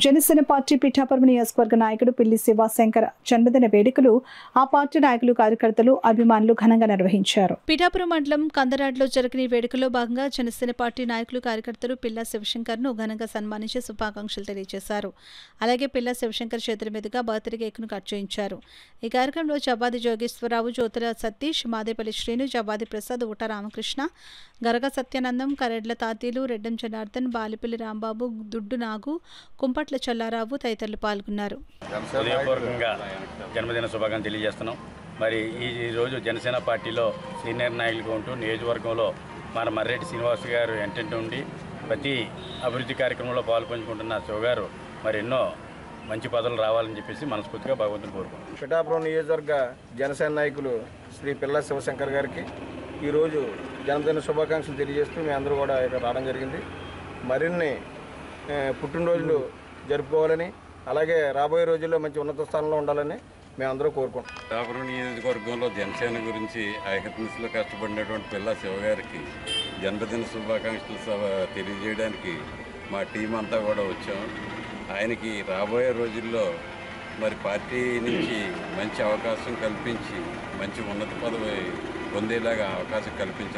Janasena party Pithapuram నియోజకవర్గ నాయకుడు పిల్లి శివశంకర్ జన్మదిన వేడుకలు ఆ పార్టీ నాయకులు కార్యకర్తలు అభిమానులు ఘనంగా నిర్వహించారు. పిఠాపురం మండలం కందరాడ్లో జరిగిన ఈ వేడుకలో భాగంగా జనసేన పార్టీ నాయకులు కార్యకర్తలు పిల్లా శివశంకర్ ను ఘనంగా సన్మానించి శుభాకాంక్షలు తెలియజేశారు. అలాగే పిల్లా శివశంకర్ చేతుల మీదుగా బర్త్డే కేక్ను కట్ చేయించారు. ఈ కార్యక్రమంలో జబాది జోగేశ్వరరావు, జ్యోతుల సతీష్, మాదేపల్లి శ్రీను, జబాది ప్రసాద్, ఊట రామకృష్ణ, గరగ సత్యానందం, కరెడ్ల తాతీలు, రెడ్డం జనార్దన్, బాలిపల్లి రాంబాబు, దుడ్డు నాగు, కుంపట్ల చల్లారావు తదితరులు పాల్గొన్నారు. జన్మదిన శుభాకాంక్షలు తెలియజేస్తున్నాం. మరి ఈ రోజు జనసేన పార్టీలో సీనియర్ నాయకులుగా ఉంటూ నియోజకవర్గంలో మన మర్రెడ్డి శ్రీనివాస్ గారు ఎంటెంట్ ఉండి ప్రతి అభివృద్ధి కార్యక్రమంలో పాల్పంచుకుంటున్న శివ గారు మరి ఎన్నో మంచి పదవులు రావాలని చెప్పేసి మనస్ఫూర్తిగా భగవంతుని కోరుకుంటున్నాం. పిఠాపురం నియోజకవర్గ జనసేన నాయకులు శ్రీ పిల్లా శివశంకర్ గారికి ఈరోజు జన్మదిన శుభాకాంక్షలు తెలియజేస్తూ మేము అందరూ కూడా ఇక్కడ రావడం జరిగింది. మరిన్ని పుట్టినరోజులు జరుపుకోవాలని, అలాగే రాబోయే రోజుల్లో మంచి ఉన్నత స్థానంలో ఉండాలని మేమందరూ కోరుకుంటాం. పిఠాపురం నియోజకవర్గంలో జనసేన గురించి ఐకత్నిస్లో కష్టపడినటువంటి పిల్లా శివ గారికి జన్మదిన శుభాకాంక్షలు తెలియజేయడానికి మా టీం అంతా కూడా వచ్చాం. ఆయనకి రాబోయే రోజుల్లో మరి పార్టీ నుంచి మంచి అవకాశం కల్పించి మంచి ఉన్నత పదవి పొందేలాగా అవకాశం కల్పించాలి.